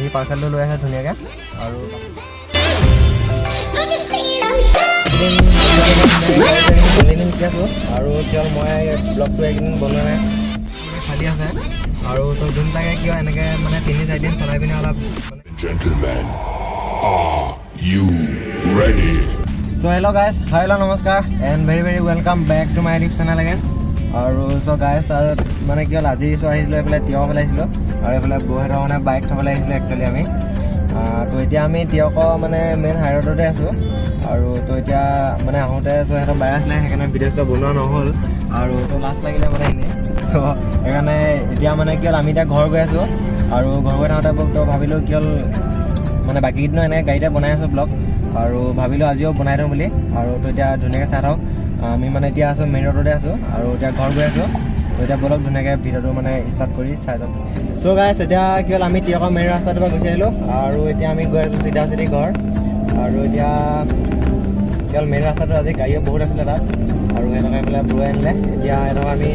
সি পাৰ্চেলটো লৈ আছে ধুনীয়াকৈ আৰু শিকি আছোঁ আৰু কেৱল মই ব্লগটো এইকেইদিন বনোৱা নাই খালী আছে আৰু তো যোন লাগে কিয় এনেকৈ মানে 3-4 দিন চলাই পিনে অলপ Gentlemen, are you ready? So hello guys, hello namaskar and very welcome back to my YouTube channel again. আৰু so guys মানে কি হ'ল আজি so আহিছিলোঁ এইফালে তিয়হ পেলাইছিলোঁ আৰু এইফালে বৌহঁতৰ মানে বাইক থ'বলৈ আহিছিলোঁ একচুৱেলি আমি তো এতিয়া আমি তিয়হ মানে মেইন হাই ৰোডতে আছোঁ আৰু তো এতিয়া মানে আহোঁতে so সিহঁতৰ বাইক আছিলে সেইকাৰণে ভিডিঅ' বনোৱা নহ'ল আৰু তো লাজ লাগিলে মানে এনেই তো সেইকাৰণে এতিয়া মানে কি হ'ল আমি এতিয়া ঘৰ গৈ আছোঁ আৰু ঘৰ গৈ থাকোঁতে তো ভাবিলোঁ কি হ'ল মানে বাকীকেইদিনো এনেকৈ গাড়ীতে বনাই আছোঁ ব্লগ আৰু ভাবিলোঁ আজিও বনাই দিওঁ বুলি আৰু তো এতিয়া ধুনীয়াকৈ চাই থাকক আমি মানে এতিয়া আছোঁ মেইন ৰোডতে আছোঁ আৰু এতিয়া ঘৰ গৈ আছোঁ তো এতিয়া বলক ধুনীয়াকৈ ভিডিঅ'টো মানে ষ্টাৰ্ট কৰি চাই যাওঁ চ' গাইছ এতিয়া কি হ'ল আমি তিয়কৰ মেইন ৰাস্তাটোৰ পৰা গুচি আহিলোঁ আৰু এতিয়া আমি গৈ আছোঁ চিধা ঘৰ আৰু এতিয়া কি হ'ল মেইন ৰাস্তাটো আজি গাড়ীও বহুত আছিলে তাত আৰু এনেকৈ এইফালে বৈ আনিলে এতিয়া এনেকৈ আমি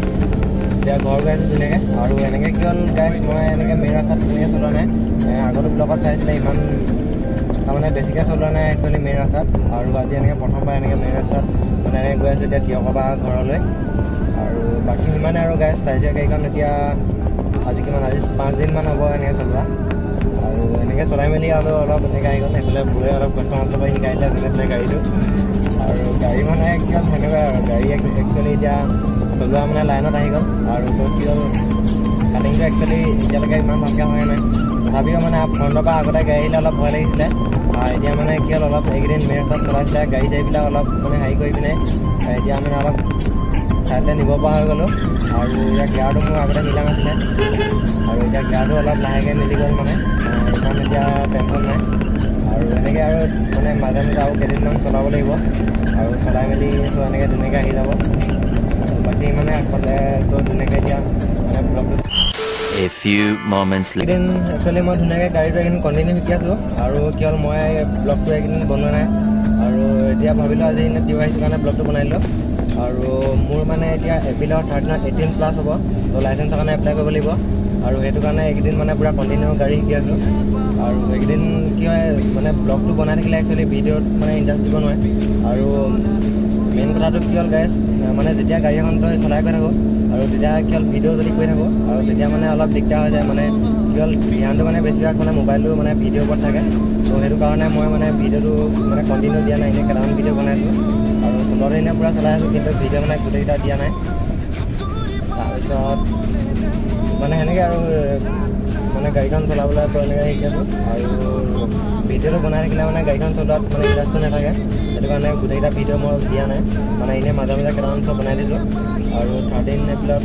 এতিয়া ঘৰ গৈ আছোঁ ধুনীয়াকৈ আৰু এনেকৈ কি হ'ল গাইছ মই এনেকৈ মেইন ৰাস্তাত ধুনীয়াকৈ চলোৱা নাই আগতো ব্লগত চাইছিলে ইমান তাৰমানে বেছিকৈ চলোৱা নাই একচুৱেলি মেইন ৰাস্তাত আৰু আজি এনেকৈ প্ৰথমবাৰ এনেকৈ মেইন ৰাস্তাত মানে এনেকৈ গৈ আছোঁ এতিয়া তিয়কৰ পৰা ঘৰলৈ আৰু বাকী সিমানে আৰু গাইছ চাইছে গাড়ীখন এতিয়া আজি কিমান আজি 5 দিনমান হ'ব এনেকৈ চলোৱা আৰু এনেকৈ চলাই মেলি আৰু অলপ এনেকৈ আহি গ'ল এইফালে বৌয়ে অলপ কষ্ট কৰি শিকাই দিলে যেনে গাড়ীটো আৰু গাড়ী মানে কি হ'ল সেনেকুৱাই আৰু গাড়ী একচুৱেলি এতিয়া চলোৱা মানে লাইনত আহি গ'ল আৰু তো কি হ'ল কাটিংটো একচুৱেলি এতিয়ালৈকে ইমান ভালকৈ হোৱাই নাই তথাপিও মানে ফ্ৰণ্টৰ পৰা আগতে গাড়ী আহিলে অলপ ভয় লাগিছিলে এতিয়া মানে কি হ'ল অলপ এইকেইদিন মেইন ৰাস্তাত চলাইছিলে গাড়ী চাড়ীবিলাক অলপ মানে হেৰি কৰি পিনে এতিয়া মানে অলপ চাইডলৈ নিব পৰা হৈ গ'লোঁ আৰু এতিয়া গিয়াৰটো মোৰ আগতে মিলা নাছিলে আৰু এতিয়া গিয়াৰটো অলপ লাহেকৈ মিলি গ'ল মানে ইমান এতিয়া টেনশ্যন নাই আৰু এনেকৈ আৰু মানে মাজে আৰু কেইদিনমান চলাব লাগিব আৰু চলাই মেলি চ' এনেকৈ ধুনীয়াকৈ আহি যাব আৰু বাকী মানে আগফালে তো ধুনীয়াকৈ এতিয়া মানে ব্লগটো A few moments later. এইকেইদিন একচুৱেলি মই ধুনীয়াকৈ গাড়ীটো এইকেইদিন কণ্টিনিউ শিকি আছোঁ আৰু কি হ'ল মই ব্লগটো এইকেইদিন বনোৱা নাই আৰু এতিয়া ভাবিলোঁ আজি এনে তিয়হ আহিছোঁ কাৰণে ব্লগটো বনাই দিলোঁ আৰু মোৰ মানে এতিয়া এপ্ৰিলৰ 18+ হ'ব তো লাইচেঞ্চৰ কাৰণে এপ্লাই কৰিব লাগিব আৰু সেইটো কাৰণে এইকেইদিন মানে পূৰা কণ্টিনিউ গাড়ী শিকি আছোঁ আৰু এইকেইদিন কি হয় মানে ব্লগটো বনাই থাকিলে একচুৱেলি ভিডিঅ'ত মানে ইণ্টাৰেষ্ট দিব নোৱাৰে আৰু মেইন কথাটো কি হ'ল গাইছ মানে যেতিয়া গাড়ী এখন চলাই গৈ থাকোঁ আৰু তেতিয়া কি হ'ল ভিডিঅ' যদি কৰি থাকোঁ আৰু তেতিয়া মানে অলপ দিগদাৰ হৈ যায় মানে কি হ'ল ধ্যানটো মানে বেছিভাগ মানে মোবাইলটো মানে ভিডিঅ'ৰ ওপৰত থাকে তো সেইটো কাৰণে মই মানে ভিডিঅ'টো মানে কণ্টিনিউ দিয়া নাই এনেই কেইটামান ভিডিঅ' বনাইছোঁ আৰু চলোৱাটো এনেই পূৰা চলাই আছোঁ কিন্তু ভিডিঅ' মানে গোটেইকেইটা দিয়া নাই তাৰপিছত মানে সেনেকৈ আৰু মানে গাড়ীখন চলাবলৈ তো এনেকৈ শিকি আছোঁ আৰু ভিডিঅ'টো বনাই থাকিলে মানে গাড়ীখন চলোৱাত মানে ইণ্টাৰেষ্টটো নাথাকে সেইটো কাৰণে গোটেইকেইটা ভিডিঅ' মই দিয়া নাই মানে এনেই মাজে কেইটামান চব বনাই দিছোঁ আৰু 13 এপ্ৰিলত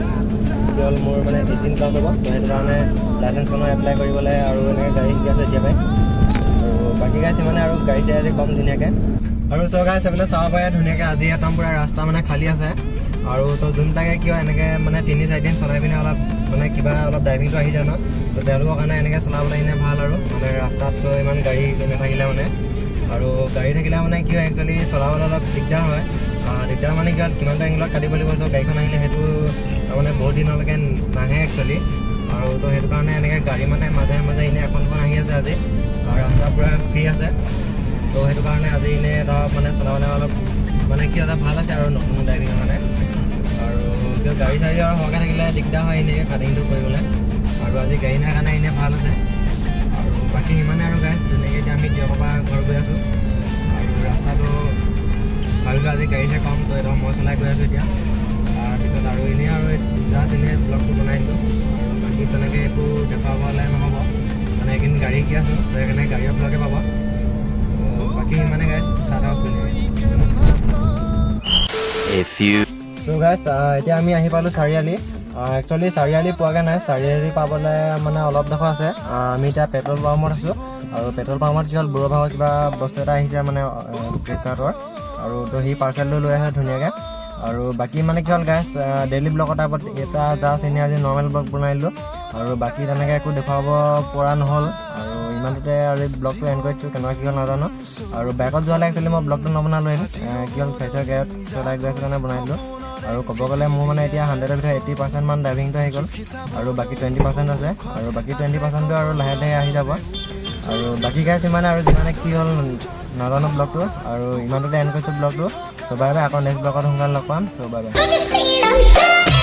কি হ'ল মোৰ মানে 18+ হ'ব তো সেইটো কাৰণে লাইচেঞ্চখনৰ এপ্লাই কৰিবলৈ আৰু এনেকৈ গাড়ী শিকি আছোঁ এতিয়া পাই আৰু বাকী গাড়ী মানে আৰু গাড়ী চাড়ী কম ধুনীয়াকৈ আৰু চ' গাড়ী সেইফালে চাব পাৰে ধুনীয়াকৈ আজি একদম পূৰা ৰাস্তা মানে খালী আছে আৰু তো যোন লাগে কিয় এনেকৈ মানে 3-4 দিন চলাই পিনে অলপ মানে কিবা অলপ ড্ৰাইভিংটো আহি যায় ন তো তেওঁলোকৰ কাৰণে এনেকৈ চলাবলৈ এনে ভাল আৰু মানে ৰাস্তাততো ইমান গাড়ী নাথাকিলে মানে আৰু গাড়ী থাকিলে মানে কি হয় একচুৱেলি চলাবলৈ অলপ দিগদাৰ হয় দিগদাৰ মানে কি হ'ল কিমানটা এংগলত কাটিব লাগিব তো গাড়ীখন আহিলে সেইটো মানে বহুত দিনলৈকে নাহে একচুৱেলি আৰু তো সেইটো কাৰণে এনেকৈ গাড়ী মানে মাজে এনেই এখন আহি আছে আজি আৰু ৰাস্তা পূৰা ফ্ৰী আছে তো সেইটো কাৰণে আজি এনেই ধৰক মানে চলাবলৈ অলপ মানে কি এটা ভাল আছে আৰু নতুন ড্ৰাইভিঙৰ কাৰণে আৰু গাড়ী চাড়ী আৰু সৰহকৈ থাকিলে দিগদাৰ হয় এনেই কাটিংটো কৰিবলৈ আৰু আজি গাড়ী নাই কাৰণে এনেই ভাল আছে আৰু বাকী সিমানে আৰু গাড়ী ধুনীয়াকৈ এতিয়া আমি তিয়কৰ পৰা ঘৰ গৈ আছোঁ আৰু ৰাস্তাটো ভালকৈ আজি গাড়ীহে কম তো একদম মই চলাই গৈ আছোঁ এতিয়া তাৰপিছত আৰু এনেই আৰু জাষ্ট এনেই ব্লগটো বনাই দিলোঁ আৰু বাকী তেনেকৈ একো দেখুৱাবলৈ নহ'ব মানে এইকেইদিন গাড়ী শিকি আছোঁ তো সেইকাৰণে গাড়ীৰ ব্লগে পাব তো বাকী সিমানে গাড়ী চাই থাকক A few. চ' গাইছ এতিয়া আমি আহি পালোঁ চাৰিআলি একচুৱেলি চাৰিআলি পোৱাগৈ নাই চাৰিআলি পাবলৈ মানে অলপ ডোখৰ আছে আমি এতিয়া পেট্ৰল পাম্পত আছোঁ আৰু পেট্ৰল পাম্পত কি হ'ল বুঢ়া ভাগৰ কিবা বস্তু এটা আহিছে মানে ফ্লিপকাৰ্টৰ আৰু তো সি পাৰ্চেলটো লৈ আহে ধুনীয়াকৈ আৰু বাকী মানে কি হ'ল গাইছ ডেইলি ব্লগৰ টাইপত এটা জাষ্ট এনেই আজি নৰ্মেল ব্লগ বনাই দিলোঁ আৰু বাকী তেনেকৈ একো দেখুৱাব পৰা নহ'ল আৰু ইমানটোতে আৰু ব্লগটো এণ্ড কৰিছোঁ কেনেকুৱা কি হ'ল নাজানো আৰু বাইকত যোৱালৈ একচুৱেলি মই ব্লগটো নবনালোহেঁতেন কি হ'ল চাইছোঁ গাড়ীত চলাই গৈ আছোঁ কাৰণে বনাই দিলোঁ আৰু ক'ব গ'লে মোৰ মানে এতিয়া 100ৰ ভিতৰত 80% মান ড্ৰাইভিংটো আহি গ'ল আৰু বাকী 20% আছে আৰু বাকী 20%টো আৰু লাহে লাহে আহি যাব আৰু বাকী গাইছ ইমানে আৰু যিমানে কি হ'ল নাজানো ব্লগটো আৰু ইমানতে এণ্ড কৰিছোঁ ব্লগটো চ' বাই বাই আকৌ নেক্সট ব্লগত সোনকালে লগ পাম চ' বাই বাই